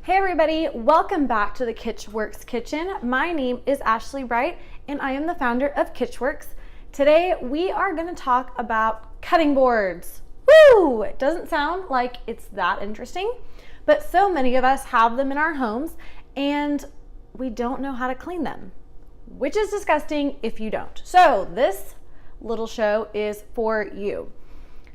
Hey everybody, welcome back to the Kitchworks kitchen. My name is Ashley Bright and I am the founder of Kitchworks. Today we are going to talk about cutting boards. Woo! It doesn't sound like it's that interesting, but so many of us have them in our homes and we don't know how to clean them, which is disgusting if you don't. So this little show is for you.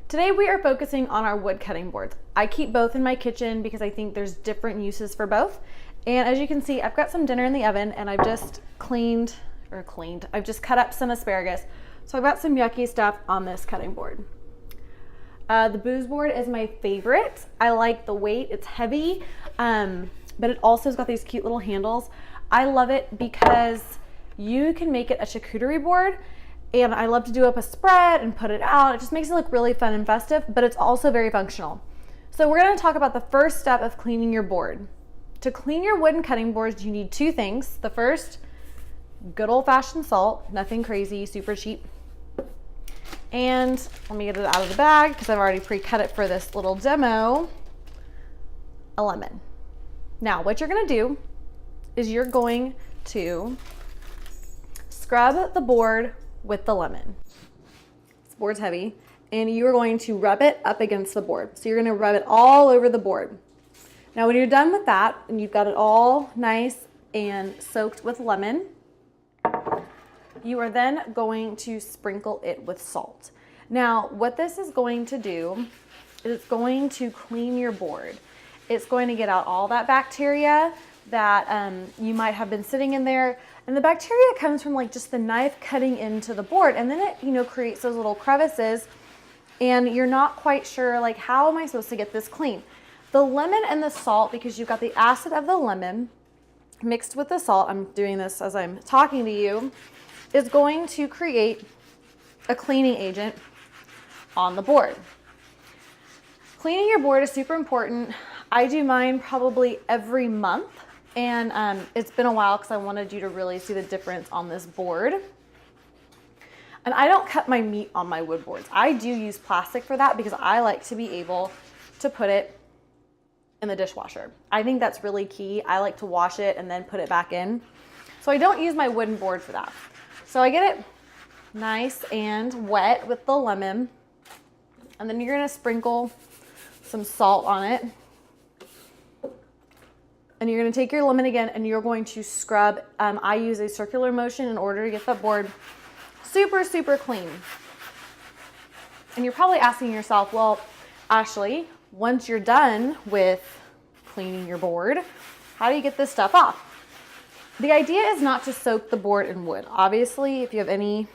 Today we are focusing on our wood cutting boards. I keep both in my kitchen because I think there's different uses for both. And as you can see, I've got some dinner in the oven and I've just I've just cut up some asparagus. So I've got some yucky stuff on this cutting board. The booze board is my favorite. I like the weight, it's heavy, but it also has got these cute little handles. I love it because you can make it a charcuterie board. And I love to do up a spread and put it out. It just makes it look really fun and festive, but it's also very functional. So we're gonna talk about the first step of cleaning your board. To clean your wooden cutting boards, you need two things. The first, good old-fashioned salt, nothing crazy, super cheap. And let me get it out of the bag because I've already pre-cut it for this little demo, a lemon. Now, what you're gonna do is you're going to scrub the board with the lemon. This board's heavy, and you're going to rub it up against the board. So you're gonna rub it all over the board. Now when you're done with that, and you've got it all nice and soaked with lemon, you are then going to sprinkle it with salt. Now what this is going to do is it's going to clean your board. It's going to get out all that bacteria that you might have been sitting in there. And the bacteria comes from like just the knife cutting into the board, and then it creates those little crevices and you're not quite sure like, how am I supposed to get this clean? The lemon and the salt, because you've got the acid of the lemon mixed with the salt, I'm doing this as I'm talking to you, is going to create a cleaning agent on the board. Cleaning your board is super important. I do mine probably every month. And it's been a while because I wanted you to really see the difference on this board. And I don't cut my meat on my wood boards. I do use plastic for that because I like to be able to put it in the dishwasher. I think that's really key. I like to wash it and then put it back in. So I don't use my wooden board for that. So I get it nice and wet with the lemon. And then you're gonna sprinkle some salt on it. And you're gonna take your lemon again and you're going to scrub. I use a circular motion in order to get the board super, super clean. And you're probably asking yourself, well, Ashley, once you're done with cleaning your board, how do you get this stuff off? The idea is not to soak the board in wood. Obviously, if you have any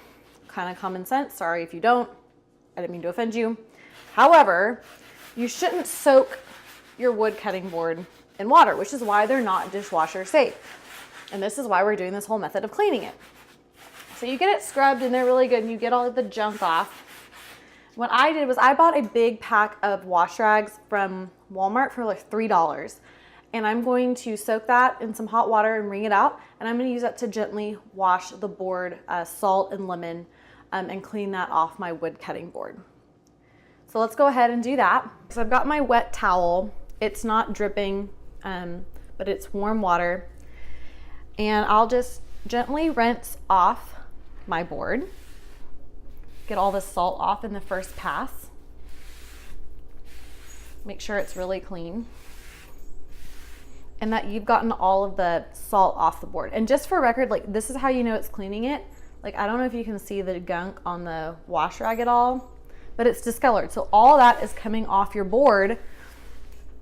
kind of common sense, sorry if you don't, I didn't mean to offend you. However, you shouldn't soak your wood cutting board in water, which is why they're not dishwasher safe. And this is why we're doing this whole method of cleaning it. So you get it scrubbed and they're really good and you get all of the junk off. What I did was I bought a big pack of wash rags from Walmart for like $3. And I'm going to soak that in some hot water and wring it out. And I'm gonna use that to gently wash the board, salt and lemon, and clean that off my wood cutting board. So let's go ahead and do that. So I've got my wet towel. It's not dripping, but it's warm water. And I'll just gently rinse off my board. Get all the salt off in the first pass. Make sure it's really clean. And that you've gotten all of the salt off the board. And just for record, like this is how you know it's cleaning it. Like I don't know if you can see the gunk on the wash rag at all, but it's discolored. So all that is coming off your board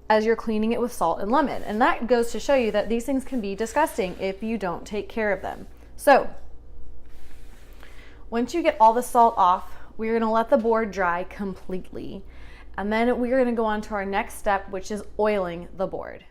as you're cleaning it with salt and lemon. And that goes to show you that these things can be disgusting if you don't take care of them. So once you get all the salt off, we're gonna let the board dry completely. And then we're gonna go on to our next step, which is oiling the board.